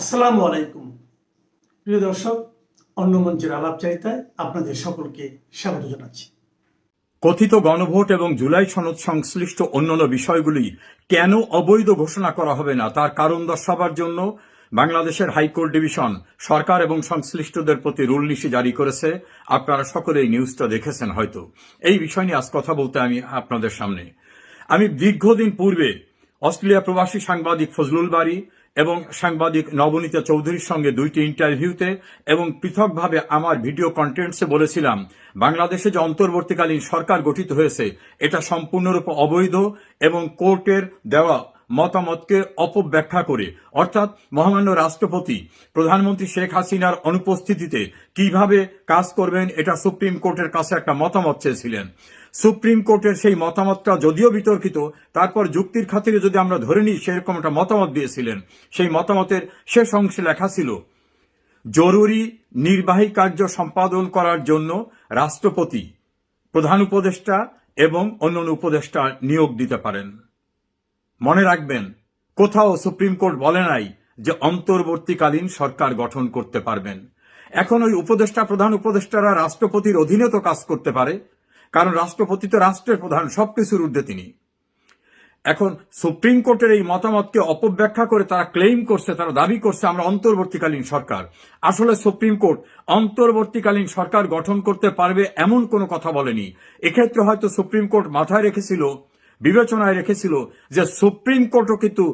আসসালামু আলাইকুম প্রিয় দর্শক, অন্য মঞ্চের আলাপচারিতায় আপনাদের সকলকে স্বাগত জানাচ্ছি। কথিত গণভোট এবং জুলাই সনদ সংশ্লিষ্ট অন্যান্য বিষয়গুলি কেন অবৈধ ঘোষণা করা হবে না তার কারণ দর্শাবার জন্য বাংলাদেশের হাইকোর্ট ডিভিশন সরকার এবং সংশ্লিষ্টদের প্রতি রুল নিশি জারি করেছে। আপনারা সকলে এই নিউজটা দেখেছেন হয়তো। এই বিষয় নিয়ে আজ কথা বলতে আমি আপনাদের সামনে। আমি দীর্ঘদিন পূর্বে অস্ট্রেলিয়া প্রবাসী সাংবাদিক ফজলুল বারী এবং সাংবাদিক নবনীতা চৌধুরীর সঙ্গে দুইটি ইন্টারভিউতে এবং পৃথকভাবে আমার ভিডিও কন্টেন্টসে বলেছিলাম, বাংলাদেশে যে অন্তর্বর্তীকালীন সরকার গঠিত হয়েছে এটা সম্পূর্ণরূপে অবৈধ এবং কোর্টের দেওয়া মতামতকে অপব্যাখ্যা করে, অর্থাৎ মহামান্য রাষ্ট্রপতি প্রধানমন্ত্রী শেখ হাসিনার অনুপস্থিতিতে কিভাবে কাজ করবেন এটা সুপ্রিম কোর্টের কাছে একটা মতামত চেয়েছিলেন। সুপ্রিম কোর্টের সেই মতামতটা যদিও বিতর্কিত, তারপর যুক্তির খাতিরে যদি আমরা ধরে নিই সেরকম একটা মতামত দিয়েছিলেন। সেই মতামতের শেষ অংশে লেখা ছিল, জরুরি নির্বাহী কার্য সম্পাদন করার জন্য রাষ্ট্রপতি প্রধান উপদেষ্টা এবং অন্যান্য উপদেষ্টা নিয়োগ দিতে পারেন। মনে রাখবেন, কোথাও সুপ্রিম কোর্ট বলে নাই যে অন্তর্বর্তীকালীন সরকার গঠন করতে পারবেন। এখন ওই উপদেষ্টা প্রধান উপদেষ্টারা রাষ্ট্রপতির অধীনে তো কাজ করতে পারে, কারণ রাষ্ট্রপতি তো রাষ্ট্রের প্রধান, সবকিছুর ঊর্ধ্বে তিনি। এখন সুপ্রিম কোর্টের এই মতামতকে অপব্যাখ্যা করে তারা ক্লেইম করছে, তারা দাবি করছে আমরা অন্তর্বর্তীকালীন সরকার। আসলে সুপ্রিম কোর্ট অন্তর্বর্তীকালীন সরকার গঠন করতে পারবে এমন কোনো কথা বলেনি। এক্ষেত্রে হয়তো সুপ্রিম কোর্ট মাথায় রেখেছিল, বিবেচনায় রেখেছিল যে সুপ্রিম কোর্টও কিন্তু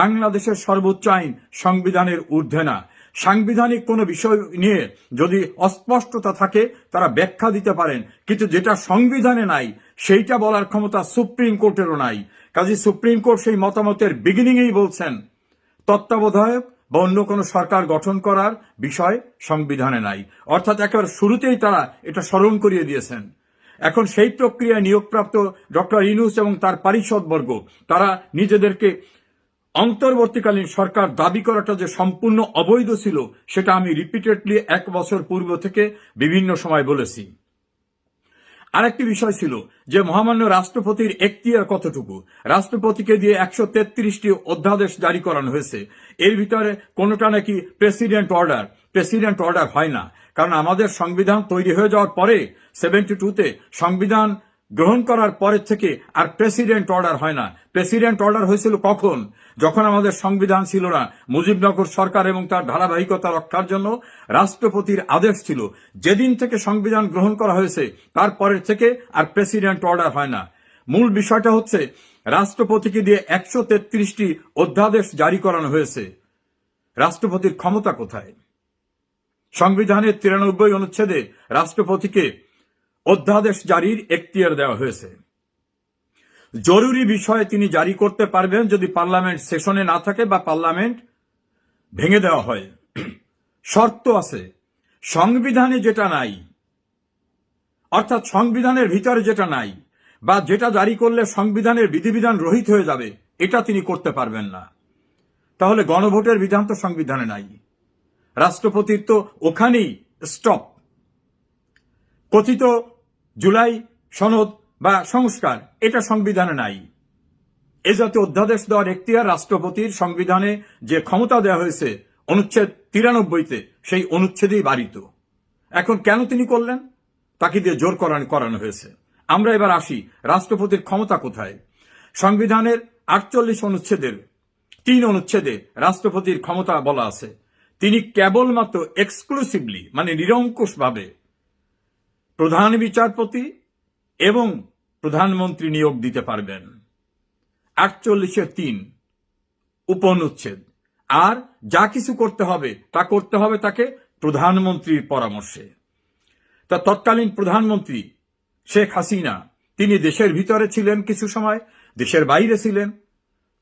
বাংলাদেশের সর্বোচ্চ আইন সংবিধানের ঊর্ধ্বে না। সাংবিধানিক কোনো বিষয় নিয়ে যদি অস্পষ্টতা থাকে তারা ব্যাখ্যা দিতে পারেন, কিন্তু যেটা সংবিধানে নাই সেইটা বলার ক্ষমতা সুপ্রিম কোর্টেরও নাই। কাজে সুপ্রিম কোর্ট সেই মতামতের বিগিনিংয়েই বলছেন তত্ত্বাবধায়ক বা অন্য কোনো সরকার গঠন করার বিষয় সংবিধানে নাই, অর্থাৎ একেবারে শুরুতেই তারা এটা স্মরণ করিয়ে দিয়েছেন। এখন সেই প্রক্রিয়ায় নিয়োগপ্রাপ্ত ডক্টর ইউনূস এবং তার পারিষদবর্গ তারা নিজেদেরকে অন্তর্বর্তীকালীন সরকার দাবি করাটা যে সম্পূর্ণ অবৈধ ছিল সেটা আমি রিপিটেডলি 1 বছর পূর্ব থেকে বিভিন্ন সময় বলেছি। আরেকটি বিষয় ছিল যে মহামান্য রাষ্ট্রপতির এখতিয়ার কতটুকু। রাষ্ট্রপতিকে দিয়ে 133টি অধ্যাদেশ জারি করানো হয়েছে, এর ভিতরে কোনোটা নাকি প্রেসিডেন্ট অর্ডার হয় না, কারণ আমাদের সংবিধান তৈরি হয়ে যাওয়ার পরে 72তে সংবিধান গ্রহণ করার পরের থেকে আর প্রেসিডেন্ট অর্ডার হয় না। প্রেসিডেন্ট অর্ডার হয়েছিল কখন? যখন আমাদের সংবিধান ছিল না, মুজিবনগর সরকার এবং তার ধারাবাহিকতা রক্ষার জন্য রাষ্ট্রপতির আদেশ ছিল। যেদিন থেকে সংবিধান গ্রহণ করা হয়েছে তারপরের থেকে আর প্রেসিডেন্ট অর্ডার হয় না। মূল বিষয়টা হচ্ছে রাষ্ট্রপতিকে দিয়ে 133টি অধ্যাদেশ জারি করানো হয়েছে। রাষ্ট্রপতির ক্ষমতা কোথায়? সংবিধানের 93 অনুচ্ছেদে রাষ্ট্রপতিকে অধ্যাদেশ জারির এখতিয়ার দেওয়া হয়েছে। জরুরি বিষয়ে তিনি জারি করতে পারবেন যদি পার্লামেন্ট সেশনে না থাকে বা পার্লামেন্ট ভেঙে দেওয়া হয়। শর্ত আছে, সংবিধানে যেটা নাই, অর্থাৎ সংবিধানের ভিতরে যেটা নাই বা যেটা জারি করলে সংবিধানের বিধিবিধান রহিত হয়ে যাবে, এটা তিনি করতে পারবেন না। তাহলে গণভোটের বিধান তো সংবিধানে নাই, রাষ্ট্রপতির তো ওখানেই স্টপ। কথিত জুলাই সনদ বা সংস্কার এটা সংবিধানে নাই। এ জাতীয় অধ্যাদেশ দেওয়ার এখতিয়ার রাষ্ট্রপতির সংবিধানে যে ক্ষমতা দেওয়া হয়েছে অনুচ্ছেদ 93তে, সেই অনুচ্ছেদেই বারিত। এখন কেন তিনি করলেন? তাকে দিয়ে জোর করানো হয়েছে। আমরা এবার আসি, রাষ্ট্রপতির ক্ষমতা কোথায়? সংবিধানের 48 অনুচ্ছেদের 3 অনুচ্ছেদে রাষ্ট্রপতির ক্ষমতা বলা আছে, তিনি কেবলমাত্র এক্সক্লুসিভলি মানে নিরঙ্কুশভাবে প্রধান বিচারপতি এবং প্রধানমন্ত্রী নিয়োগ দিতে পারবেন। 48-3 উপনুচ্ছেদ। আর যা কিছু করতে হবে তা করতে হবে তাকে প্রধানমন্ত্রীর পরামর্শে। তা তৎকালীন প্রধানমন্ত্রী শেখ হাসিনা তিনি দেশের ভিতরে ছিলেন, কিছু সময় দেশের বাইরে ছিলেন,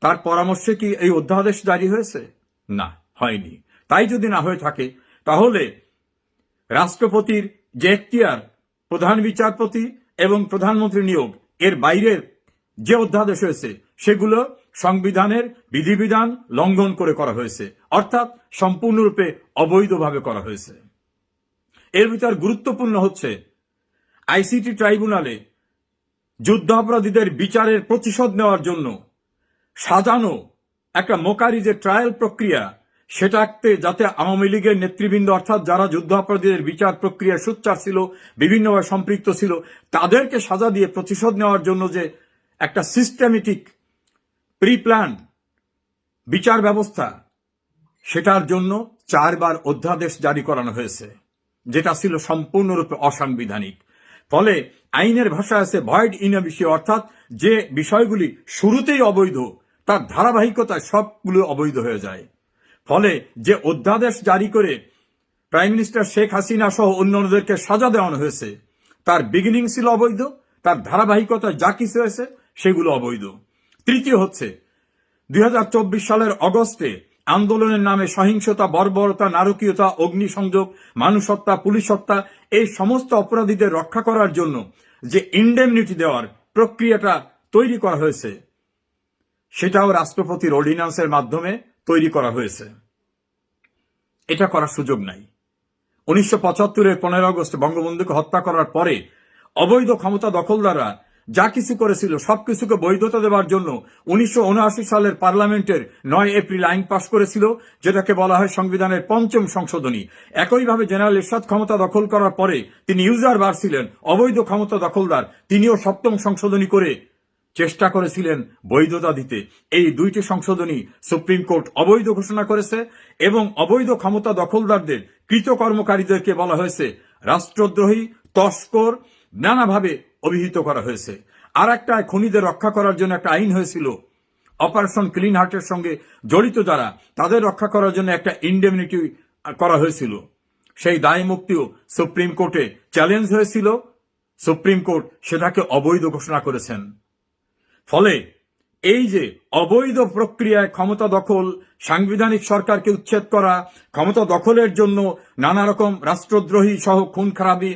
তার পরামর্শে কি এই অধ্যাদেশ জারি হয়েছে? না, হয়নি। তাই যদি না হয়ে থাকে তাহলে রাষ্ট্রপতির যে এখতিয়ার প্রধান বিচারপতি এবং প্রধানমন্ত্রী নিয়োগ, এর বাইরের যে অধ্যাদেশ হয়েছে সেগুলো সংবিধানের বিধিবিধান লঙ্ঘন করে করা হয়েছে, অর্থাৎ সম্পূর্ণরূপে অবৈধভাবে করা হয়েছে। এর ভিতর গুরুত্বপূর্ণ হচ্ছে আইসিটি ট্রাইব্যুনালে যুদ্ধাপরাধীদের বিচারের প্রতিশোধ নেওয়ার জন্য সাজানো একটা মোকারি যে ট্রায়াল প্রক্রিয়া, সেটাতে যাতে আওয়ামী লীগের নেতৃবৃন্দ অর্থাৎ যারা যুদ্ধাপরাধীদের বিচার প্রক্রিয়ায় সোচ্চার ছিল, বিভিন্নভাবে সম্পৃক্ত ছিল, তাদেরকে সাজা দিয়ে প্রতিশোধ নেওয়ার জন্য যে একটা সিস্টেমেটিক প্রি প্ল্যান বিচার ব্যবস্থা, সেটার জন্য 4 বার অধ্যাদেশ জারি করানো হয়েছে, যেটা ছিল সম্পূর্ণরূপে অসাংবিধানিক। ফলে আইনের ভাষা আছে ভয়েড ইন এবিসিও, অর্থাৎ যে বিষয়গুলি শুরুতেই অবৈধ তার ধারাবাহিকতায় সবগুলো অবৈধ হয়ে যায়। ফলে যে অধ্যাদেশ জারি করে প্রাইম মিনিস্টার শেখ হাসিনা সহ অন্যদেরকে সাজা দেওয়ানো হয়েছে, তার বিগিনিং ছিল অবৈধ, তার ধারাবাহিকতায় যা কিছু হয়েছে সেগুলো অবৈধ। তৃতীয় হচ্ছে 2024 সালের অগস্টে আন্দোলনের নামে সহিংসতা, বর্বরতা, নারকীয়তা, অগ্নিসংযোগ, মানুষ হত্যা, পুলিশ হত্যা, এই সমস্ত অপরাধীদের রক্ষা করার জন্য যে ইন্ডেমনিটি দেওয়ার প্রক্রিয়াটা তৈরি করা হয়েছে, সেটাও রাষ্ট্রপতির অর্ডিন্যান্সের মাধ্যমে তৈরি করা হয়েছে। এটা করার সুযোগ নাই। 1975-এর 15 আগস্ট বঙ্গবন্ধুকে হত্যা করার পরে অবৈধ ক্ষমতা দখলদাররা যা কিছু করেছিল সবকিছুকে বৈধতা দেওয়ার জন্য 1979 সালের পার্লামেন্টের 9 এপ্রিল আইন পাশ করেছিল, যেটাকে বলা হয় সংবিধানের 5ম সংশোধনী। একইভাবে জেনারেল এরশাদ ক্ষমতা দখল করার পরে তিনি ইউজার বার ছিলেন, অবৈধ ক্ষমতা দখলদার, তিনিও 7ম সংশোধনী করে চেষ্টা করেছিলেন বৈধতা দিতে। এই 2টি সংশোধনী সুপ্রিম কোর্ট অবৈধ ঘোষণা করেছে এবং অবৈধ ক্ষমতা দখলদারদের, কৃতকর্মকারীদেরকে বলা হয়েছে রাষ্ট্রদ্রোহী, তস্কর, নানাভাবে অভিহিত করা হয়েছে। আর একটা খুনিদের রক্ষা করার জন্য একটা আইন হয়েছিল, অপারেশন ক্লিন হার্টের সঙ্গে জড়িত যারা, তাদের রক্ষা করার জন্য একটা ইন্ডেমনিটি করা হয়েছিল। সেই দায় মুক্তিও সুপ্রিম কোর্টে চ্যালেঞ্জ হয়েছিল, সুপ্রিম কোর্ট সেটাকে অবৈধ ঘোষণা করেছেন। ফলে এই যে অবৈধ প্রক্রিয়ায় ক্ষমতা দখল, সাংবিধানিক সরকারকে উচ্ছেদ করা, ক্ষমতা দখলের জন্য নানা রকম রাষ্ট্রদ্রোহী সহ খুন খারাপি,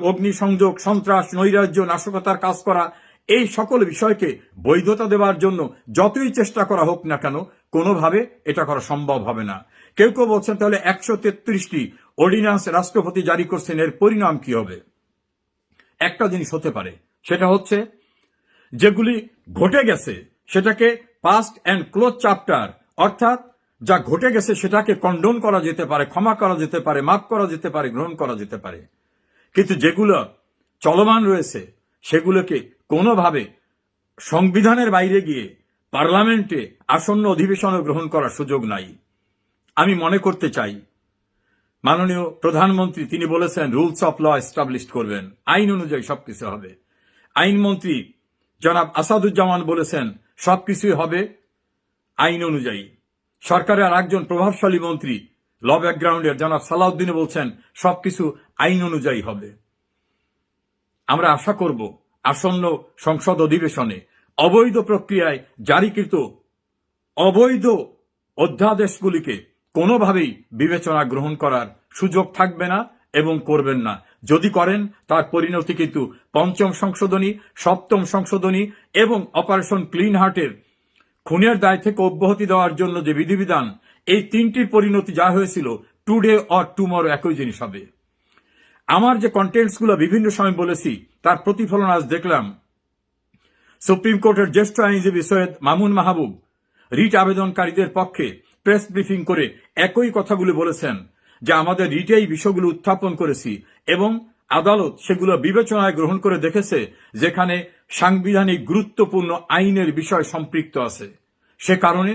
অগ্নিসংযোগ, সন্ত্রাস, নৈরাজ্য, নাশকতার কাজ করা, এই সকল বিষয়কে বৈধতা দেওয়ার জন্য যতই চেষ্টা করা হোক না কেন, কোনোভাবে এটা করা সম্ভব হবে না। কেউ কেউ বলছেন তাহলে 133টি অর্ডিন্যান্স রাষ্ট্রপতি জারি করছেন, এর পরিণাম কি হবে? একটা জিনিস হতে পারে, সেটা হচ্ছে যেগুলি ঘটে গেছে সেটাকে পাস্ট অ্যান্ড ক্লোজ চ্যাপ্টার, অর্থাৎ যা ঘটে গেছে সেটাকে কন্ডোন করা যেতে পারে, ক্ষমা করা যেতে পারে, মাফ করা যেতে পারে, গ্রহণ করা যেতে পারে। কিন্তু যেগুলো চলমান রয়েছে সেগুলোকে কোনোভাবে সংবিধানের বাইরে গিয়ে পার্লামেন্টে আসন্ন অধিবেশনে গ্রহণ করার সুযোগ নাই। আমি মনে করতে চাই মাননীয় প্রধানমন্ত্রী তিনি বলেছেন রুলস অফ ল এস্টাবলিশ করবেন, আইন অনুযায়ী সবকিছু হবে। আইনমন্ত্রী জনাব আসাদুজ্জামান বলেছেন সবকিছুই হবে আইন অনুযায়ী। সরকারের আর একজন প্রভাবশালী মন্ত্রী ল ব্যাকগ্রাউন্ডের জনাব সালাউদ্দিন বলছেন সবকিছু আইন অনুযায়ী হবে। আমরা আশা করব আসন্ন সংসদ অধিবেশনে অবৈধ প্রক্রিয়ায় জারিকৃত অবৈধ অধ্যাদেশগুলিকে কোনোভাবেই বিবেচনা গ্রহণ করার সুযোগ থাকবে না এবং করবেন না। যদি করেন তার পরিণতি কিন্তু 5ম সংশোধনী, 7ম সংশোধনী এবং অপারেশন ক্লিন হার্টের খুনের দায় থেকে অব্যাহতি দেওয়ার জন্য যে বিধিবিধান, এই 3টির পরিণতি যা হয়েছিল টুডে অর টুমরো একই জিনিস হবে। আমার যে কন্টেন্টসগুলো বিভিন্ন সময় বলেছি তার প্রতিফলন আজ দেখলাম। সুপ্রিম কোর্টের জ্যেষ্ঠ আইনজীবী সৈয়দ মামুন মাহবুব রিট আবেদনকারীদের পক্ষে প্রেস ব্রিফিং করে একই কথাগুলো বলেছেন যে আমাদের রিটে এই বিষয়গুলো উত্থাপন করেছি এবং আদালত সেগুলো বিবেচনায় গ্রহণ করে দেখেছে যেখানে সাংবিধানিক গুরুত্বপূর্ণ আইনের বিষয় সম্পৃক্ত আছে। সে কারণে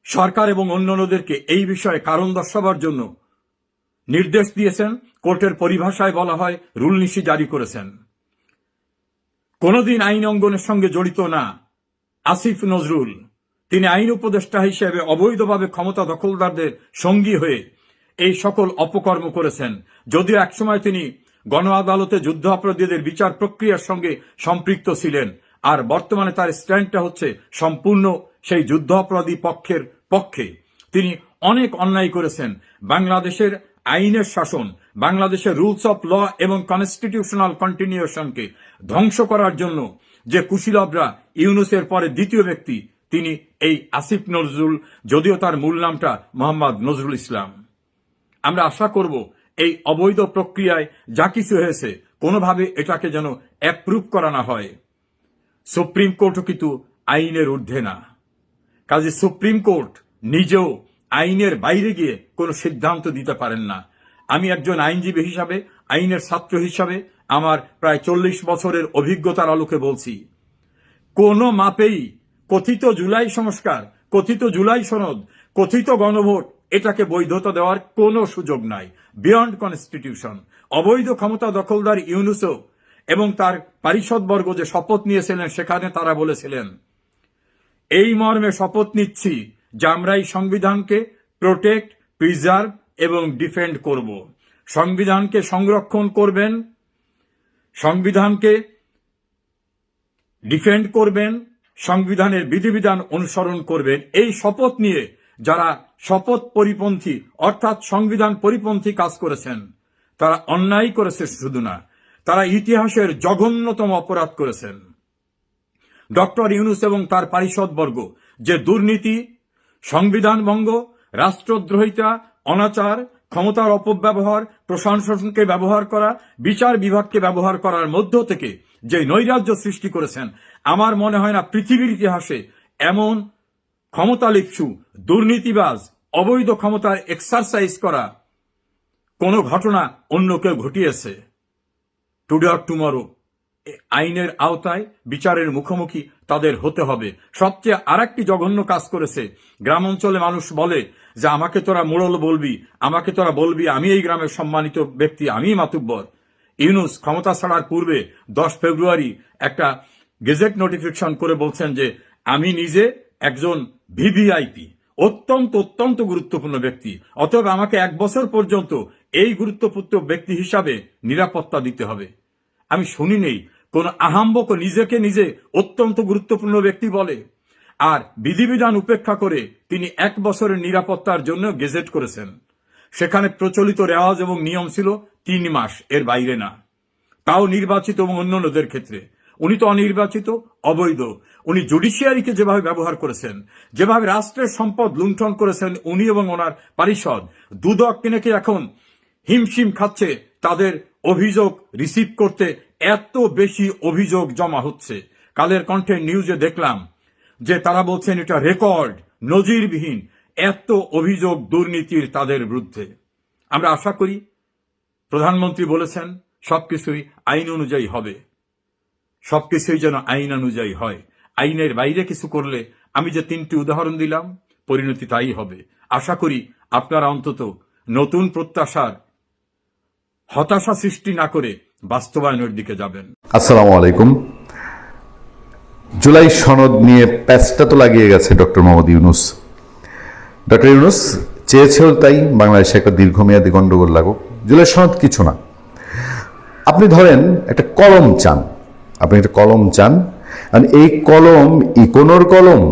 সরকার এবং অন্যান্যদেরকে এই বিষয়ে কারণ দর্শাবার জন্য নির্দেশ দিয়েছেন। কোর্টের পরিভাষায় বলা হয় রুল নিশি জারি করেছেন। কোনদিন আইন অঙ্গনের সঙ্গে জড়িত না আসিফ নজরুল, তিনি আইন উপদেষ্টা হিসেবে অবৈধভাবে ক্ষমতা দখলদারদের সঙ্গী হয়ে এই সকল অপকর্ম করেছেন। যদিও একসময় তিনি গণ আদালতে যুদ্ধ অপরাধীদের বিচার প্রক্রিয়ার সঙ্গে সম্পৃক্ত ছিলেন, আর বর্তমানে তার স্ট্যান্ডটা হচ্ছে সম্পূর্ণ সেই যুদ্ধ অপরাধী পক্ষের পক্ষে। তিনি অনেক অন্যায় করেছেন। বাংলাদেশের আইনের শাসন, বাংলাদেশের রুলস অফ ল এবং কনস্টিটিউশনাল কন্টিনিউশনকে ধ্বংস করার জন্য যে কুশীলবরা, ইউনূসের পরে দ্বিতীয় ব্যক্তি তিনি এই আসিফ নজরুল, যদিও তার মূল নামটা মোহাম্মদ নজরুল ইসলাম। আমরা আশা করব এই অবৈধ প্রক্রিয়ায় যা কিছু হয়েছে কোনোভাবে এটাকে যেন অ্যাপ্রুভ করা না হয়। সুপ্রিম কোর্টও কিন্তু আইনের ঊর্ধ্বে না, কাজে সুপ্রিম কোর্ট নিজেও আইনের বাইরে গিয়ে কোনো সিদ্ধান্ত দিতে পারেন না। আমি একজন আইনজীবী হিসাবে, আইনের ছাত্র হিসাবে আমার প্রায় 40 বছরের অভিজ্ঞতার আলোকে বলছি, কোনো মাপেই কথিত জুলাই সংস্কার, কথিত জুলাই সনদ, কথিত গণভোট এটাকে বৈধতা দেওয়ার কোনো সুযোগ নাই। Beyond constitution. অবৈধ ক্ষমতা দখলদার ইউনুসও এবং তার পারিষদবর্গ যে শপথ নিয়েছিলেন সেখানে তারা বলেছিলেন, এই মর্মে শপথ নিচ্ছি যে আমরা এই সংবিধানকে প্রোটেক্ট, প্রিজার্ভ এবং ডিফেন্ড করব। সংবিধানকে সংরক্ষণ করবেন, সংবিধানকে ডিফেন্ড করবেন, সংবিধানের বিধিবিধান অনুসরণ করবেন। এই শপথ নিয়ে যারা শপথ পরিপন্থী অর্থাৎ সংবিধান পরিপন্থী কাজ করেছেন তারা অন্যায় করেছে শুধু না, তারা ইতিহাসের জঘন্যতম অপরাধ করেছেন। ডক্টর ইউনূস এবং তার পারিষদবর্গ যে দুর্নীতি, সংবিধান ভঙ্গ, রাষ্ট্রদ্রোহিতা, অনাচার, ক্ষমতার অপব্যবহার, প্রশাসনকে ব্যবহার করা, বিচার বিভাগকে ব্যবহার করার মধ্য থেকে যে নৈরাজ্য সৃষ্টি করেছেন, আমার মনে হয় না পৃথিবীর ইতিহাসে এমন ক্ষমতালিপ্সু, দুর্নীতিবাজ, অবৈধ ক্ষমতার এক্সারসাইজ করা কোনো ঘটনা অন্য কেউ ঘটিয়েছে। টুডে অর টুমরো আইনের আওতায় বিচারের মুখোমুখি তাদের হতে হবে। সবচেয়ে আরেকটি জঘন্য কাজ করেছে, গ্রাম অঞ্চলে মানুষ বলে যে আমাকে তোরা মোড়ল বলবি, আমাকে তোরা বলবি আমি এই গ্রামের সম্মানিত ব্যক্তি, আমি মাতুব্বর। ইউনূস ক্ষমতা ছাড়ার পূর্বে 10 ফেব্রুয়ারি একটা গেজেট নোটিফিকেশন করে বলছেন যে আমি নিজে একজন ভিভিআইপি, অত্যন্ত গুরুত্বপূর্ণ ব্যক্তি, অতএব আমাকে 1 বছর পর্যন্ত এই গুরুত্বপূর্ণ ব্যক্তি হিসাবে নিরাপত্তা দিতে হবে। আমি শুনি নেই কোন আহাম্বক নিজেকে নিজে অত্যন্ত গুরুত্বপূর্ণ ব্যক্তি বলে, আর বিধিবিধান উপেক্ষা করে তিনি 1 বছরের নিরাপত্তার জন্য গেজেট করেছেন। সেখানে প্রচলিত রেওয়াজ এবং নিয়ম ছিল 3 মাস, এর বাইরে না, তাও নির্বাচিত এবং অন্যান্যদের ক্ষেত্রে। উনি তো অনির্বাচিত, অবৈধ। উনি জুডিশিয়ারিকে যেভাবে ব্যবহার করেছেন, যেভাবে রাষ্ট্রের সম্পদ লুণ্ঠন করেছেন উনি এবং ওনার পারিষদ, দুদক কিনেকে এখন হিমশিম খাচ্ছে তাদের অভিযোগ রিসিভ করতে। এত বেশি অভিযোগ জমা হচ্ছে। কালের কণ্ঠে নিউজে দেখলাম যে তারা বলছেন এটা রেকর্ড, নজিরবিহীন এত অভিযোগ দুর্নীতির তাদের বিরুদ্ধে। আমরা আশা করি, প্রধানমন্ত্রী বলেছেন সবকিছুই আইন অনুযায়ী হবে, সবকিছুই যেন আইন অনুযায়ী হয়। আইনের বাইরে কিছু করলে আমি যে 3টি উদাহরণ দিলাম পরিণতি তাই হবে। আশা করি আপনারা অন্তত নতুন প্রত্যাশার হতাশা সৃষ্টি না করে বাস্তবায়নের দিকে যাবেন। আসসালামু আলাইকুম। জুলাই সনদ নিয়ে প্যাচটা তো লাগিয়ে গেছে ডক্টর মোহাম্মদ ইউনূস। ডক্টর ইউনূস চেয়েছেও তাই বাংলাদেশে একটা দীর্ঘমেয়াদী গন্ডগোল লাগুক। জুলাই সনদ কিছু না। আপনি ধরেন একটা কলম চান, আপনি একটা কলম চান, আর এই কলম ইকোনোর কলম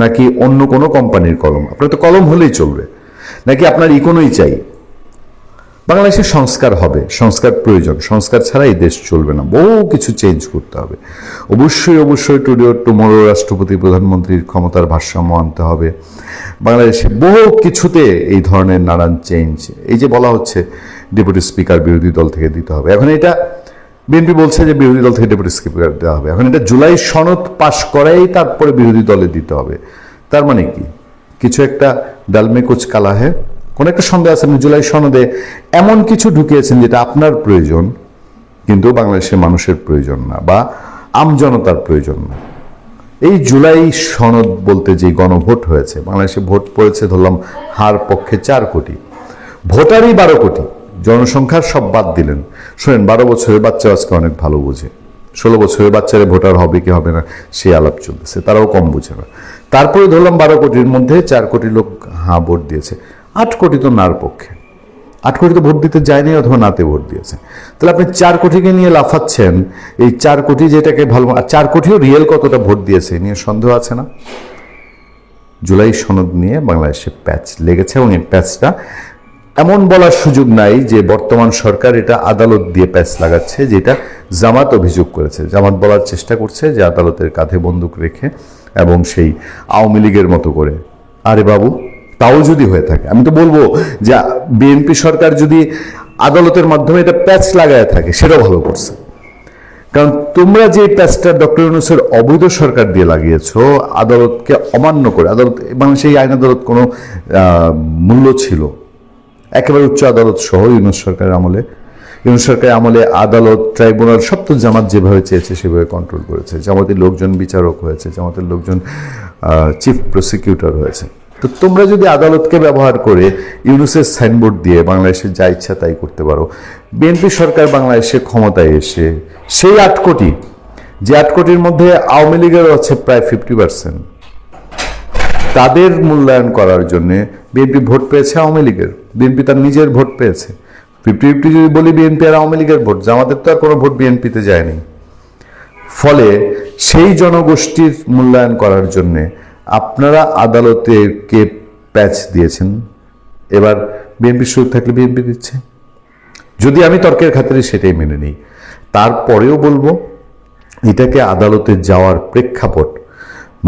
নাকি অন্য কোনো কোম্পানির কলম? আপনার তো কলম হলেই চলবে, নাকি আপনার ইকোনোই চাই? বাংলাদেশের সংস্কার হবে, সংস্কার প্রয়োজন, সংস্কার ছাড়া এই দেশ চলবে না, বহু কিছু চেঞ্জ করতে হবে। অবশ্যই টুডে অর টুমরো রাষ্ট্রপতি প্রধানমন্ত্রীর ক্ষমতার ভারসাম্য আনতে হবে। বাংলাদেশে বহু কিছুতে এই ধরনের নানান চেঞ্জ, এই যে বলা হচ্ছে ডেপুটি স্পিকার বিরোধী দল থেকে দিতে হবে, এখন এটা বিএনপি বলছে যে বিরোধী দল থেকে ডেপুটি স্পিকার দেওয়া হবে, এখন এটা জুলাই সনদ পাশ করাই তারপরে বিরোধী দলে দিতে হবে। তার মানে কি কিছু একটা ডালমে কুচ কালা হে। কোন একটা সন্দেহ আছে, জুলাই সনদে এমন কিছু ঢুকিয়েছেন যেটা আপনার প্রয়োজন কিন্তু বাংলাদেশের মানুষের প্রয়োজন না, বা আমজনতার প্রয়োজন না। এই জুলাই সনদ বলতে যে গণভোট হয়েছে, বাংলাদেশে ভোট পড়েছে ধরলাম হার পক্ষে 4 কোটি, ভোটারই 12 কোটি, জনসংখ্যার সব বাদ দিলেন। শোনেন, 12 বছরের বাচ্চা আজকে অনেক ভালো বোঝে, 16 বছরের বাচ্চারা ভোটার হবে কি হবে না সে আলাপ চলতেছে, তারাও কম বোঝে না। তারপরে ধরলাম 12 কোটির মধ্যে 4 কোটি লোক হ্যাঁ ভোট দিয়েছে, 8 কোটি তো নার পক্ষে, 8 কোটি তো ভোট দিতে যায়নি অথবা নাতে ভোট দিয়েছে। তাহলে আপনি 4 কোটিকে নিয়ে লাফাচ্ছেন, এই 4 কোটি যেটাকে ভালো, আর 4 কোটিও রিয়েল কতটা ভোট দিয়েছে নিয়ে সন্দেহ আছে না? জুলাই সনদ নিয়ে বাংলাদেশে প্যাচ লেগেছে, এবং এই প্যাচটা এমন বলার সুযোগ নাই যে বর্তমান সরকার এটা আদালত দিয়ে প্যাচ লাগাচ্ছে, যেটা জামাত অভিযোগ করেছে। জামাত বলার চেষ্টা করছে যে আদালতের কাঁধে বন্দুক রেখে এবং সেই আওয়ামী লীগের মতো করে। আরে বাবু, তাও যদি হয়ে থাকে, আমি তো বলবো যে বিএনপি সরকার যদি আদালতের মাধ্যমে এটা প্যাচ লাগায় থাকে সেটাও ভালো করছে, কারণ তোমরা যে প্যাচটা ডক্টর ইউনূসের অবৈধ সরকার দিয়ে লাগিয়েছো, আদালতকে অমান্য করে, আদালত বাংলাদেশে এই আইন আদালত কোনো মূল্য ছিল, একেবারে উচ্চ আদালত সহ ইউনূস সরকারের আমলে, ইউনূস সরকারের আমলে আদালত, ট্রাইব্যুনাল সব তো জামাত যেভাবে চেয়েছে সেভাবে কন্ট্রোল করেছে। জামাতের লোকজন বিচারক হয়েছে, জামাতের লোকজন চিফ প্রসিকিউটর হয়েছে। তো তোমরা যদি আদালতকে ব্যবহার করে ইউনূসের সাইনবোর্ড দিয়ে বাংলাদেশে যা ইচ্ছা তাই করতে পারো, বিএনপি সরকার বাংলাদেশে ক্ষমতায় এসে সেই 8 কোটি, যে 8 কোটির মধ্যে আওয়ামী লীগেরও আছে প্রায় 50%, তাদের মূল্যায়ন করার জন্য বিএনপি ভোট পেয়েছে আওয়ামী লীগের, বিএনপি তার নিজের ভোট পেয়েছে। 50-50 যদি বলি বিএনপি আর আওয়ামী লীগের ভোট, জামাতের তো আর কোনো ভোট বিএনপিতে যায়নি। ফলে সেই জনগোষ্ঠীর মূল্যায়ন করার জন্য আপনারা আদালতে কে প্যাচ দিয়েছেন, এবার বিএনপি সুযোগ থাকলে বিএনপি দিচ্ছে। যদি আমি তর্কের খাতিরে সেটাই মেনে নিই, তারপরেও বলবো এটাকে আদালতে যাওয়ার প্রেক্ষাপট,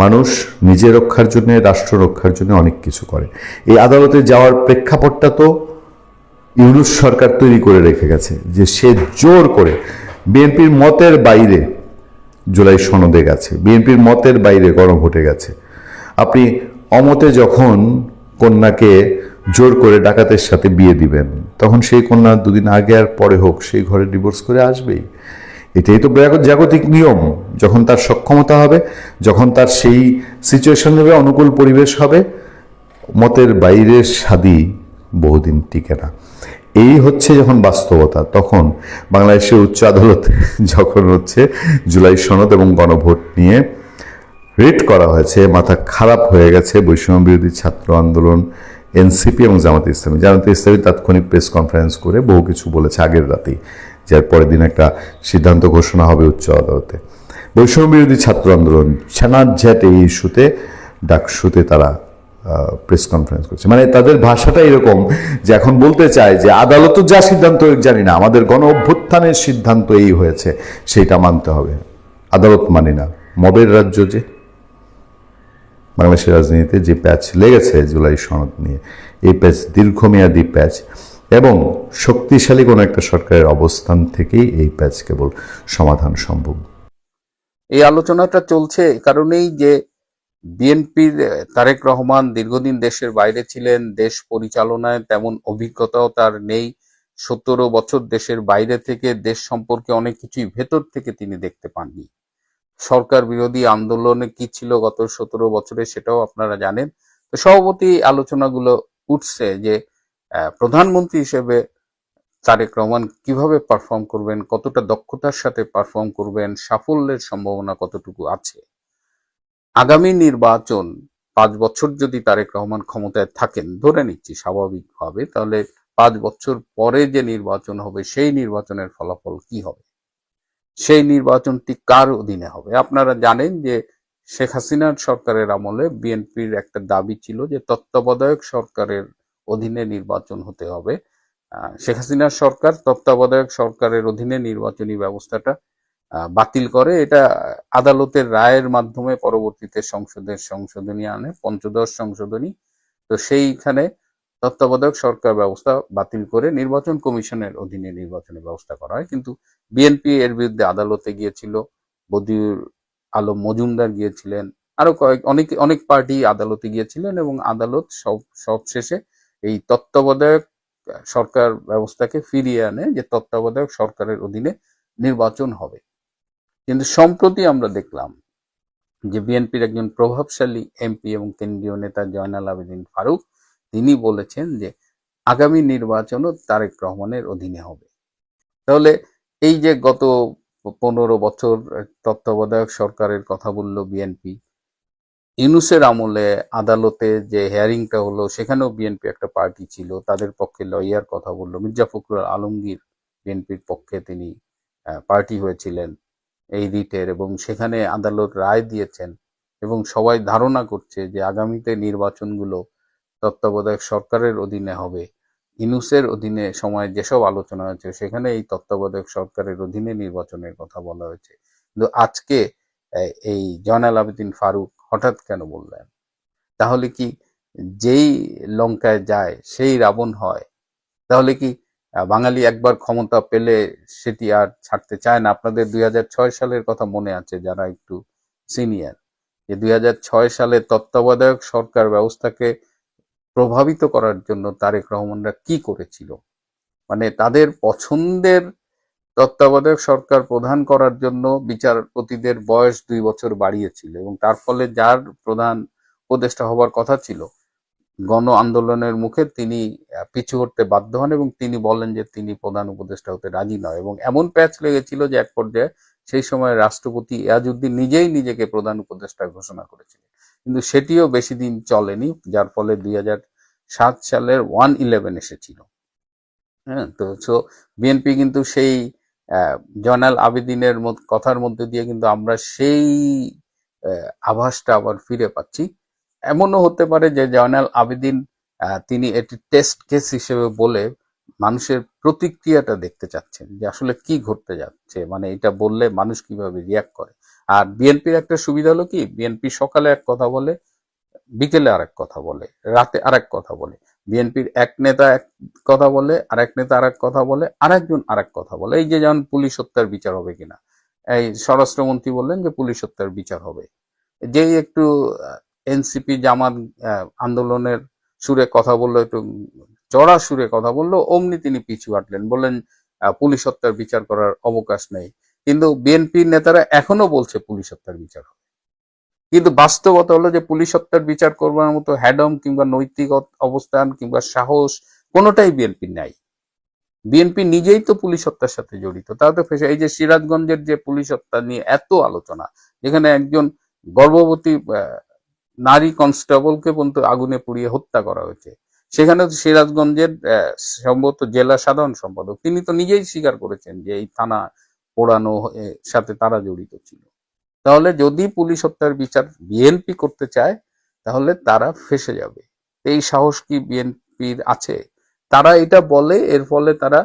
মানুষ নিজে রক্ষার জন্য, রাষ্ট্র রক্ষার জন্য অনেক কিছু করে। এই আদালতে যাওয়ার প্রেক্ষাপটটা তো ইউনূস সরকার তৈরি করে রেখে গেছে, যে সে জোর করে বিএনপির মতের বাইরে জুলাই সনদে গেছে, বিএনপির মতের বাইরে গণভোটে গেছে। আপনি অমতে যখন কন্যাকে জোর করে ডাকাতের সাথে বিয়ে দিবেন, তখন সেই কন্যা 2 দিন আগে আর পরে হোক সেই ঘরে ডিভোর্স করে আসবেই। এটাই তো জাগতিক নিয়ম। যখন তার সক্ষমতা হবে, যখন তার সেই সিচুয়েশন হবে, অনুকূল পরিবেশ হবে, মতের বাইরের শাদী বহুদিন টিকে না। এই হচ্ছে যখন বাস্তবতা, তখন বাংলাদেশের উচ্চ আদালত যখন হচ্ছে জুলাই সনদ এবং গণভোট নিয়ে রিট করা হয়েছে, মাথা খারাপ হয়ে গেছে বৈষম্য বিরোধী ছাত্র আন্দোলন, এনসিপি এবং জামাতে ইসলামী। জামাতে ইসলামী তাৎক্ষণিক প্রেস কনফারেন্স করে বহু কিছু বলেছে আগের রাতেই, যার পরের দিন একটা সিদ্ধান্ত ঘোষণা হবে উচ্চ আদালতে। বৈষম্য বিরোধী ছাত্র আন্দোলন ছানাঝ্যাট এই ইস্যুতে ডাকসুতে তারা প্রেস কনফারেন্স করছে। মানে তাদের ভাষাটা এরকম যে এখন বলতে চায় যে আদালত যা সিদ্ধান্ত জানি না, আমাদের গণ অভ্যুত্থানের সিদ্ধান্ত এই হয়েছে, সেইটা মানতে হবে। আদালত মানি না, মবের রাজ্য যে বাংলাদেশের রাজনীতিতে যে প্যাচ লেগেছে জুলাই সনদ নিয়ে, এই প্যাচ দীর্ঘমেয়াদী প্যাচ, এবং শক্তিশালী কোনো একটা সরকারের অবস্থান থেকেই এই প্যাচ কেবল সমাধান সম্ভব। এই আলোচনাটা চলছে এ কারণেই যে বিএনপির তারেক রহমান দীর্ঘদিন দেশের বাইরে ছিলেন, দেশ পরিচালনায় তেমন অভিজ্ঞতাও তার নেই। 17 বছর দেশের বাইরে থেকে দেশ সম্পর্কে অনেক কিছুই ভেতর থেকে তিনি দেখতে পাননি। সরকার বিরোধী আন্দোলনে কি ছিল গত 17 বছরে সেটাও আপনারা জানেন। তো সভাপতি আলোচনাগুলো উঠছে যে প্রধানমন্ত্রী হিসেবে তারেক রহমান কিভাবে পারফর্ম করবেন, কতটা দক্ষতার সাথে পারফর্ম করবেন, সাফল্যের সম্ভাবনা কতটুকু আছে। আগামী নির্বাচন 5 বছর যদি তারেক রহমান ক্ষমতায় থাকেন, ধরে নিচ্ছি স্বাভাবিকভাবে, তাহলে 5 বছর পরে যে নির্বাচন হবে সেই নির্বাচনের ফলাফল কি হবে, সেই নির্বাচনটি কার অধীনে হবে। আপনারা জানেন যে শেখ হাসিনার সরকারের আমলে বিএনপির একটা দাবি ছিল যে তত্ত্বাবধায়ক সরকারের অধীনে নির্বাচন হতে হবে। শেখ হাসিনার সরকার তত্ত্বাবধায়ক সরকারের অধীনে নির্বাচনী ব্যবস্থাটা বাতিল করে। এটা আদালতের রায়ের মাধ্যমে পরবর্তীতে সংসদের সংশোধনী আনে, পঞ্চদশ সংশোধনী। তো সেইখানে তত্ত্বাবধায়ক সরকার ব্যবস্থা বাতিল করে নির্বাচন কমিশনের অধীনে নির্বাচনের ব্যবস্থা করা হয়। কিন্তু বিএনপি এর বিরুদ্ধে আদালতে গিয়েছিল, বদিউল আলম মজুমদার গিয়েছিলেন, আরো অনেক পার্টি আদালতে গিয়েছিলেন, এবং আদালত সবশেষে এই তত্ত্বাবধায়ক সরকার ব্যবস্থাকে ফিরিয়ে আনে, যে তত্ত্বাবধায়ক সরকারের অধীনে নির্বাচন হবে। কিন্তু সম্প্রতি আমরা দেখলাম যে বিএনপির একজন প্রভাবশালী এমপি এবং কেন্দ্রীয় নেতা জয়নাল আবেদিন ফারুক, তিনি বলেছেন যে আগামী নির্বাচনও তারেক রহমানের অধীনে হবে। তাহলে এই যে গত 15 বছর তত্ত্বাবধায়ক সরকারের কথা বলল বিএনপি, ইউনূসের আমলে আদালতে যে হিয়ারিংটা হলো সেখানেও বিএনপি একটা পার্টি ছিল, তাদের পক্ষে লয়ার কথা বললো, মির্জা ফখরুল আলমগীর বিএনপির পক্ষে তিনি পার্টি হয়েছিলেন এই রিটের, এবং সেখানে আদালত রায় দিয়েছেন। এবং সবাই ধারণা করছে যে আগামীতে নির্বাচনগুলো তত্ত্বাবধায়ক সরকারের অধীনে হবে। ইউনূসের অধীনে সময় যেসব আলোচনা হয়েছে সেখানে এই তত্ত্বাবধায়ক সরকারের অধীনে নির্বাচনের কথা বলা হয়েছে। কিন্তু আজকে এই জয়নাল আবেদিন ফারুক হঠাৎ কেন বললেন? তাহলে কি যেই লঙ্কায় যায় সেই রাবণ হয়? তাহলে কি বাঙালি একবার ক্ষমতা পেলে সেটি আর ছাড়তে চায় না। আপনাদের 2006 সালের কথা মনে আছে যারা একটু সিনিয়র, যে 2006 সালে তত্ত্বাবধায়ক সরকার ব্যবস্থাকে প্রভাবিত করার জন্য তারেক রহমানরা কি করেছিল। মানে তাদের পছন্দের তত্ত্বাবধায়ক সরকার প্রধান করার জন্য বিচারপতিদের বয়স 2 বছর বাড়িয়েছিল, এবং তার ফলে যার প্রধান উপদেষ্টা হবার কথা ছিল, গণ আন্দোলনের মুখে তিনি পিছু হটতে বাধ্য হন এবং তিনি বলেন যে তিনি প্রধান উপদেষ্টা হতে রাজি নয়, এবং এমন প্যাচ লেগেছিল যে এক পর্যায়ে সেই সময় রাষ্ট্রপতি ইয়াজউদ্দিন নিজেই নিজেকে প্রধান উপদেষ্টা ঘোষণা করেছিলেন। কিন্তু সেটিও বেশি দিন চলেনি, যার ফলে 2007 সালের 1/11 এসেছিল। হ্যাঁ, তো বিএনপি কিন্তু সেই জয়নাল আবেদিনের কথার মধ্যে দিয়ে কিন্তু আমরা সেই আভাসটা আবার ফিরে পাচ্ছি। এমনও হতে পারে যে জয়নাল আবেদিন তিনি এটি টেস্ট কেস হিসেবে বলে মানুষের প্রতিক্রিয়াটা দেখতে চাচ্ছেন যে আসলে কি ঘটতে যাচ্ছে, মানে এটা বললে মানুষ কিভাবে রিয়াক্ট করে। আর বিএনপির একটা সুবিধা হলো কি, বিএনপি সকালে এক কথা বলে, বিকেলে আরেক কথা বলে, রাতে আরেক কথা বলে। বিএনপির এক নেতা এক কথা বলে, আরেক নেতা আরেক কথা বলে, আরেকজন আরেক কথা বলে। এই যে যেমন পুলিশ হত্যার বিচার হবে কিনা, এই স্বরাষ্ট্রমন্ত্রী বললেন যে পুলিশ হত্যার বিচার হবে। যেই একটু এনসিপি জামাত আন্দোলনের সুরে কথা বললো, একটু চড়া সুরে কথা বললো, অমনি তিনি পিছু হাঁটলেন, বললেন পুলিশ হত্যার বিচার করার অবকাশ নেই। কিন্তু বিএনপি নেতারা এখনো বলছে পুলিশ হত্যার বিচার হবে। কিন্তু বাস্তবতা হলো যে পুলিশ হত্যার বিচার করবার মতো হ্যাডম কিংবা নৈতিক অবস্থান কিংবা সাহস কোনোটাই বিএনপি নাই। বিএনপি নিজেই তো পুলিশ হত্যার সাথে জড়িত, তাও তো ফেসে। এই যে সিরাজগঞ্জের যে পুলিশ হত্যা নিয়ে এত আলোচনা, যেখানে একজন গর্ভবতী নারী কনস্টেবলকে পর্যন্ত আগুনে পুড়িয়ে হত্যা করা হয়েছে, সেখানে তো সিরাজগঞ্জের সম্ভবত জেলা সাধারণ সম্পাদক তিনি তো নিজেই স্বীকার করেছেন যে এই থানা পোড়ানো সাথে তারা জড়িত ছিল। তাহলে যদি পুলিশ হত্যার বিচার বিএনপি করতে চায় তাহলে তারা ফেসে যাবে। এই সাহস কি বিএনপির আছে? তারা এটা বলে, এর ফলে তারা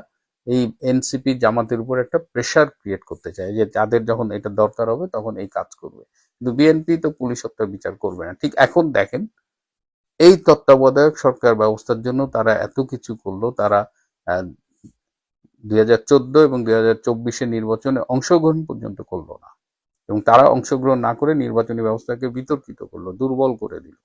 এই এনসিপি জামাতের উপর একটা প্রেসার ক্রিয়েট করতে চায় যে যাদের যখন এটা দরকার হবে তখন এই কাজ করবে। কিন্তু বিএনপি তো পুলিশ হত্যার বিচার করবে না। ঠিক এখন দেখেন, এই তত্ত্বাবধায়ক সরকার ব্যবস্থার জন্য তারা এত কিছু করলো, তারা 2014 এবং 2024 নির্বাচনে অংশগ্রহণ পর্যন্ত করলো না, এবং তারা অংশগ্রহণ না করে নির্বাচনী ব্যবস্থাকে বিতর্কিত করলো, দুর্বল করে দিল।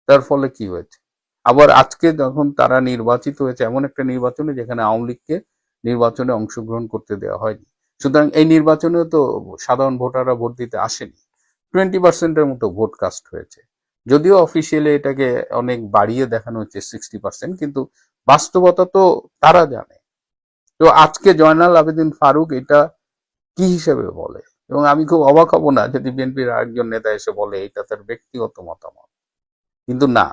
তার ফলে কি হয়েছে, আবার আজকে যখন তারা নির্বাচিত হয়েছে এমন একটা নির্বাচনে যেখানে আওয়ামী লীগকে নির্বাচনে অংশগ্রহণ করতে দেওয়া হয়নি। সুতরাং এই নির্বাচনেও তো সাধারণ ভোটাররা ভোট দিতে আসেনি, 20% মতো ভোট কাস্ট হয়েছে। যদিও অফিসিয়ালি এটাকে অনেক বাড়িয়ে দেখানো হচ্ছে 60%, কিন্তু বাস্তবতা তো তারা জানে। তো আজকে জয়নাল আবেদিন ফারুক এটা কি হিসেবে বলে, এবং আমি খুব অবাক হব না যদি বিএনপির আরেকজন নেতা এসে বলে এটা তার ব্যক্তিগত মতামত। কিন্তু না,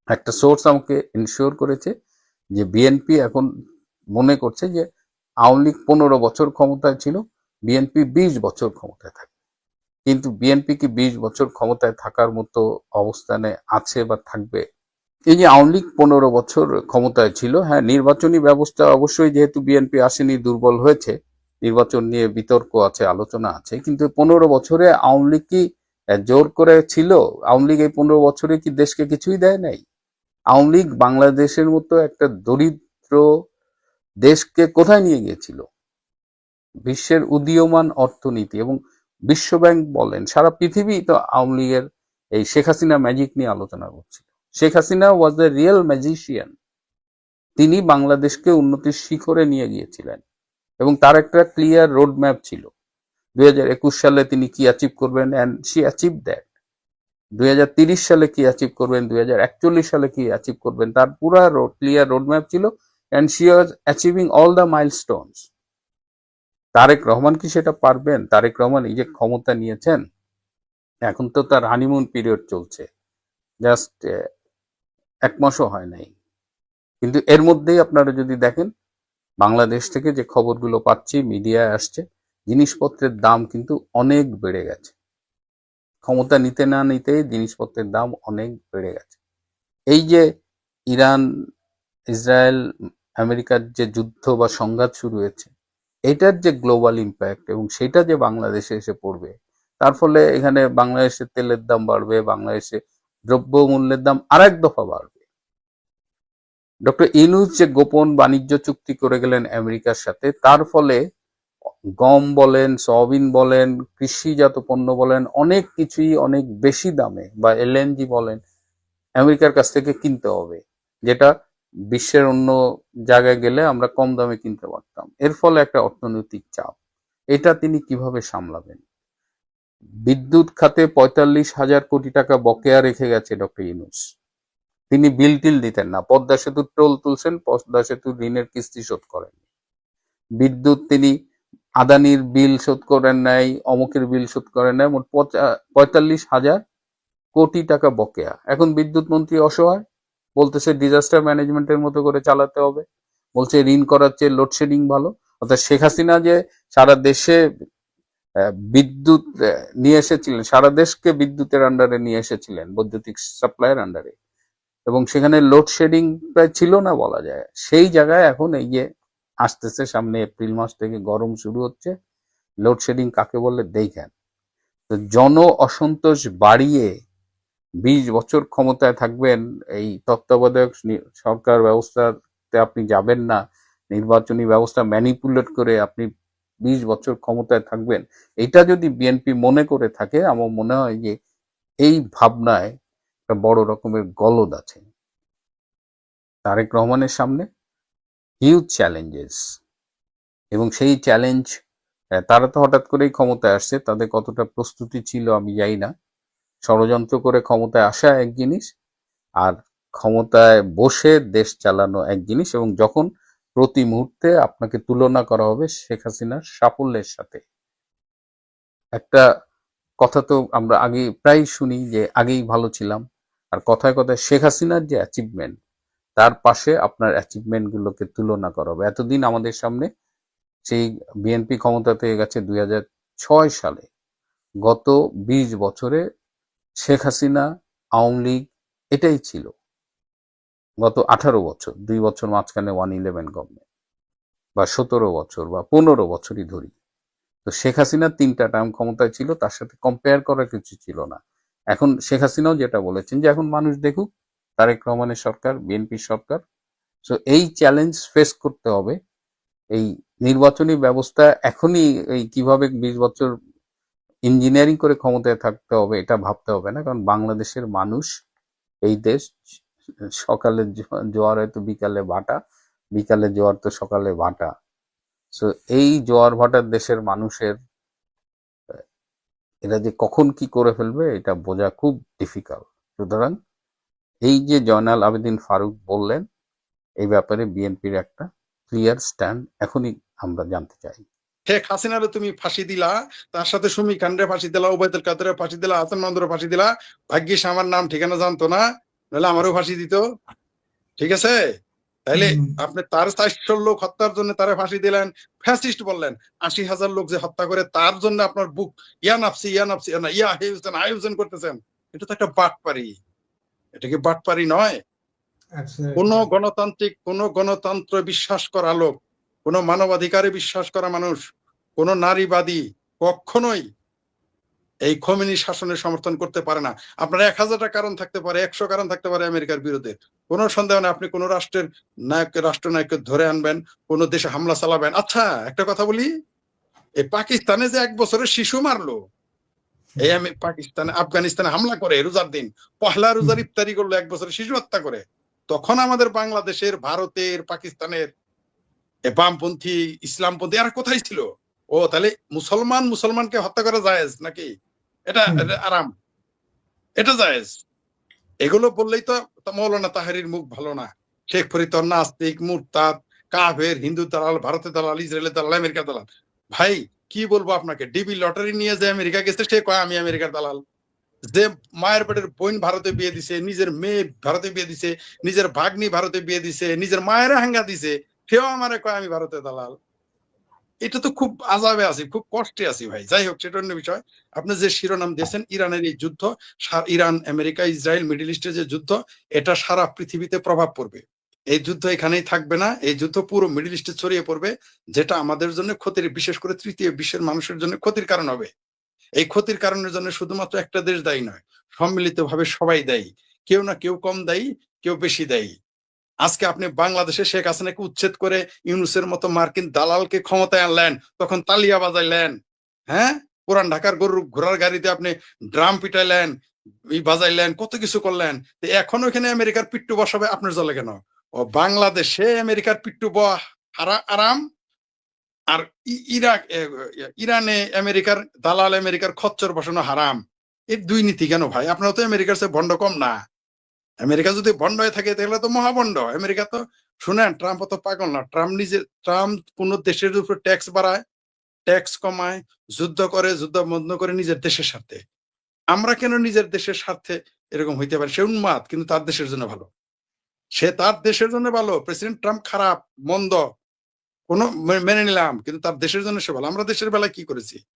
একটা সোর্স আমাকে ইনশিওর করেছে যে বিএনপি এখন মনে করছে যে আওয়ামী লীগ 15 বছর ক্ষমতায় ছিল, বিএনপি 20 বছর ক্ষমতায় থাকে। কিন্তু বিএনপি কি 20 বছর ক্ষমতায় থাকার মতো অবস্থানে আছে বা থাকবে? এই যে আওয়ামী লীগ 15 বছর ক্ষমতায় ছিল, হ্যাঁ, নির্বাচনী ব্যবস্থা অবশ্যই যেহেতু বিএনপি আসেনি দুর্বল হয়েছে, নির্বাচন নিয়ে বিতর্ক আছে, আলোচনা আছে, কিন্তু 15 বছরে আওয়ামী লীগ কি জোর করে ছিল? আওয়ামী লীগ এই 15 বছরে কি দেশকে কিছুই দেয় নাই? আওয়ামী লীগ বাংলাদেশের মতো একটা দরিদ্র দেশকে কোথায় নিয়ে গিয়েছিল? বিশ্বের উদীয়মান অর্থনীতি, এবং বিশ্বব্যাংক বলেন সারা পৃথিবী তো আওয়ামী লীগের এই শেখ হাসিনা ম্যাজিক নিয়ে আলোচনা করছিল। Sheikh Hasina was the real magician. তিনি বাংলাদেশকে উন্নতির শিখরে নিয়ে গিয়েছিলেন এবং তার একটা ক্লিয়ার রোড ম্যাপ ছিল। 2021 সালে তিনি কি অ্যাচিভ করবেন, অ্যান্ড শি অ্যাচিভ দ্যাট। 2030 সালে কি অ্যাচিভ করবেন, 2041 সালে কি অ্যাচিভ করবেন, তার পুরা ক্লিয়ার রোড ম্যাপ ছিল, and she was achieving all the milestones. Tarique Rahman কি সেটা পারবেন? তারেক রহমান এই যে ক্ষমতা নিয়েছেন, এখন তো তার হানিমুন পিরিয়ড চলছে, জাস্ট 1 মাসও হয় নাই। কিন্তু এর মধ্যেই আপনারা যদি দেখেন, বাংলাদেশ থেকে যে খবরগুলো পাচ্ছি, মিডিয়ায় আসছে, জিনিসপত্রের দাম কিন্তু অনেক বেড়ে গেছে। ক্ষমতা নিতে না নিতে জিনিসপত্রের দাম অনেক বেড়ে গেছে। এই যে ইরান, ইসরায়েল, আমেরিকার যে যুদ্ধ বা সংঘাত শুরু হয়েছে, এটার যে গ্লোবাল ইম্প্যাক্ট এবং সেটা যে বাংলাদেশে এসে পড়বে, তার ফলে এখানে বাংলাদেশে তেলের দাম বাড়বে, বাংলাদেশে দ্রব্য মূল্যের দাম আরেক দফা বাড়বে। ডক্টর ইউনূস যে গোপন বাণিজ্য চুক্তি করে গেলেন আমেরিকার সাথে, তার ফলে গম বলেন, সয়াবিন বলেন, কৃষিজাত পণ্য বলেন, অনেক কিছুই অনেক বেশি দামে, বা এলএনজি বলেন, আমেরিকার কাছ থেকে কিনতে হবে, যেটা বিশ্বের অন্য জায়গায় গেলে আমরা কম দামে কিনতে পারতাম। এর ফলে একটা অর্থনৈতিক চাপ, এটা তিনি কিভাবে সামলাবেন? বিদ্যুৎ খাতে ৪৫,০০০ কোটি টাকা বকেয়া রেখে গেছে ডক্টর ইউনূস। তিনি বিল টিল দিতেন না, পদ্মা সেতুর টোল তুলছেন, পদ্মা সেতুর ঋণের কিস্তি শোধ করেন। বিদ্যুৎ তিনি আদানির বিল শোধ করেন নাই, অমুকের বিল শোধ করেন নাই, মোট ৪৫,০০০ কোটি টাকা বকেয়া। এখন বিদ্যুৎ মন্ত্রী অসহায়, বলতেছে ডিজাস্টার ম্যানেজমেন্টের মতো করে চালাতে হবে, বলছে ঋণ করার চেয়ে লোডশেডিং ভালো। অর্থাৎ শেখ হাসিনা যে সারা দেশে বিদ্যুৎ নিয়ে এসেছিলেন, সারা দেশকে বিদ্যুতের আন্ডারে নিয়ে এসেছিলেন, বৈদ্যুতিক সাপ্লাইয়ের আন্ডারে, এবং সেখানে লোডশেডিং প্রায় ছিল না বলা যায়। সেই জায়গায় এখন এই যে আসতেছে সামনে এপ্রিল মাস থেকে গরম শুরু হচ্ছে, লোডশেডিং কাকে বলে দেখেন। তো জন অসন্তোষ বাড়িয়ে ২০ বছর ক্ষমতায় থাকবেন, এই তত্ত্বাবধায়ক সরকার ব্যবস্থাতে আপনি যাবেন না, নির্বাচনী ব্যবস্থা ম্যানিপুলেট করে আপনি ২০ বছর ক্ষমতায় থাকবেন, এটা যদি বিএনপি মনে করে থাকে, আমার মনে হয় যে এই ভাবনায় একটা বড় রকমের গলদ আছে। তারেক রহমানের সামনে হিউজ চ্যালেঞ্জেস, এবং সেই চ্যালেঞ্জ, তারা তো হঠাৎ করেই ক্ষমতায় আসছে, তাদের কতটা প্রস্তুতি ছিল আমি জানি না। ষড়যন্ত্র করে ক্ষমতায় আসা এক জিনিস, আর ক্ষমতায় বসে দেশ চালানো এক জিনিস, এবং যখন প্রতি মুহূর্তে আপনাকে তুলনা করা হবে শেখ হাসিনার সাফল্যের সাথে। একটা কথা তো আমরা আগে প্রায় শুনি যে আগেই ভালো ছিলাম, আর কথায় কথায় শেখ হাসিনার যে অ্যাচিভমেন্ট, তার পাশে আপনার অ্যাচিভমেন্ট গুলোকে তুলনা করা হবে। এতদিন আমাদের সামনে সেই বিএনপি ক্ষমতাতে গেছে ২০০৬ সালে, গত ২০ বছরে শেখ হাসিনা, আওয়ামী লীগ, এটাই ছিল। গত 18 বছর, 2 বছর মাঝখানে 111 গভর্নমেন্ট, বা 17 বছর বা 15 বছরই ধরি, তো শেখ হাসিনা 3টা টার্ম ক্ষমতায় ছিল, তার সাথে কম্পেয়ার করার কিছু ছিল না। এখন শেখ হাসিনাও যেটা বলেছেন যে এখন মানুষ দেখুক তারেক রহমানের সরকার, বিএনপির সরকার। সো এই চ্যালেঞ্জ ফেস করতে হবে। এই নির্বাচনী ব্যবস্থা এখনই এই কিভাবে 20 বছর ইঞ্জিনিয়ারিং করে ক্ষমতায় থাকতে হবে এটা ভাবতে হবে না, কারণ বাংলাদেশের মানুষ, এই দেশ, সকালে জোয়ার হয়তো বিকালে ভাটা, বিকালে জোয়ার তো সকালে ভাটা। সো এই জোয়ার ভাটার দেশের মানুষের এরা যে কখন কি করে ফেলবে এটা বোঝা খুব ডিফিকাল্ট। সুতরাং এই যে জয়নাল আবেদিন ফারুক বললেন, এই ব্যাপারে বিএনপির একটা ক্লিয়ার স্ট্যান্ড এখনই আমরা জানতে চাই। শেখ হাসিনারে তুমি ফাঁসি দিলা, তার সাথে সুমি খানরে ফাঁসি দিলা, ওবায়দুল কাদেরে ফাঁসি দিলা, হাসান মাহমুদরে ফাঁসি দিলা। ভাগ্যিস আমার নাম ঠিকানা জানতো না, নাহলে আমারও ফাঁসি দিত। ঠিক আছে, তাইলে আপনি তার 400 লোক হত্যার জন্য তারে ফাঁসি দিলেন, ফ্যাসিস্ট বললেন। 80,000 লোক যে হত্যা করে তার জন্য আপনার বুক ইয়া নাফসি না ইয়া হাই হোসেন করতেছেন, এটা তো একটা বাটপারি। এটা কি বাটপারি নয়? কোন গণতন্ত্র বিশ্বাস করা লোক, কোন মানবাধিকারে বিশ্বাস করা মানুষ, কোন নারীবাদী কখনোই এই খোমেনি শাসনের সমর্থন করতে পারে না। আপনার 1000টা কারণ থাকতে পারে, 100 কারণ থাকতে পারে আমেরিকার বিরুদ্ধে, কোনো সন্দেহ নেই। আপনি কোন রাষ্ট্রের রাষ্ট্রনায়ককে ধরে আনবেন, কোন দেশে হামলা চালাবেন। আচ্ছা একটা কথা বলি, এই পাকিস্তানে যে 1 বছরের শিশু মারলো, এই আমি পাকিস্তানে আফগানিস্তানে হামলা করে রোজার দিন, পহেলা রোজার ইফতারি করলো, 1 বছরের শিশু হত্যা করে, তখন আমাদের বাংলাদেশের, ভারতের, পাকিস্তানের বামপন্থী, ইসলামপন্থী এরা কোথায় ছিল? ও তাহলে মুসলমানকে হত্যা করা জায়েজ নাকি? এটা আরাম, এটা জায়েজ। এগুলো বললেই তো মৌলানা তাহেরির মুখ ভালো না। শেখ ফরিদ নাস্তিক, মুরতাদ, কাফের, হিন্দু দালাল, ভারতের দালাল, ইসরায়েলের দালাল, আমেরিকার দালাল। ভাই কি বলবো আপনাকে, ডিবি লটারি নিয়ে যে আমেরিকা গেছে সে কয় আমি আমেরিকার দালাল। যে মায়ের পেটের বোন ভারতে বিয়ে দিছে, নিজের মেয়ে ভারতে বিয়ে দিছে, নিজের ভাগ্নি ভারতে বিয়ে দিছে, নিজের মায়ের হাঙ্গা দিছে, সেও আমারে কয় আমি ভারতের দালাল। এটা তো খুব আজাবে আছি, খুব কষ্টে আছি ভাই। যাই হোক, সেটা অন্য বিষয়। আপনি যে শিরোনাম দিয়েছেন, ইরানের এই যুদ্ধ, ইরান, আমেরিকা, ইসরায়েল, মিডল ইস্টের যে যুদ্ধ, এটা সারা পৃথিবীতে প্রভাব পড়বে। এই যুদ্ধ এখানেই থাকবে না, এই যুদ্ধ পুরো মিডল ইস্টে ছড়িয়ে পড়বে, যেটা আমাদের জন্য ক্ষতির, বিশেষ করে তৃতীয় বিশ্বের মানুষের জন্য ক্ষতির কারণ হবে। এই ক্ষতির কারণের জন্য শুধুমাত্র একটা দেশ দায়ী নয়, সম্মিলিতভাবে সবাই দায়ী। কেউ না কেউ কম দায়ী, কেউ বেশি দায়ী। আজকে আপনি বাংলাদেশে শেখ হাসিনাকে উচ্ছেদ করে ইউনূসের মতো মার্কিন দালালকে ক্ষমতায় আনলেন, তখন তালিয়া বাজাইলেন, হ্যাঁ, পুরান ঢাকার গরুর ঘোড়ার গাড়িতে আপনি ড্রাম পিটাইলেন, বাজাইলেন, কত কিছু করলেন। তো এখন ওখানে আমেরিকার পিট্টু বসাবে আপনার জলে কেন? ও বাংলাদেশে আমেরিকার পিট্টু আরাম, আর ইরানে আমেরিকার দালাল, আমেরিকার খচ্চর বসানো হারাম। এই দুই নীতি কেন ভাই? আপনারা তো আমেরিকার চেয়ে ভণ্ড কম না। আমেরিকা যদি ভণ্ড হয়ে থাকে তাহলে তো মহাভণ্ড। আমেরিকা তো, শুনেন, ট্রাম্প তো পাগল না। ট্রাম্প কোন দেশের উপর ট্যাক্স বাড়ায়, ট্যাক্স কমায়, যুদ্ধ করে, যুদ্ধ বন্ধ করে নিজের দেশের স্বার্থে। আমরা কেন নিজের দেশের স্বার্থে এরকম হইতে পারি? সে উন্মাদ, কিন্তু তার দেশের জন্য ভালো। সে তার দেশের জন্য ভালো। প্রেসিডেন্ট ট্রাম্প খারাপ, মন্দ, মেনে নিলাম, কিন্তু তার দেশের জন্য সে ভালো। আমরা দেশের বেলায় কি করেছি?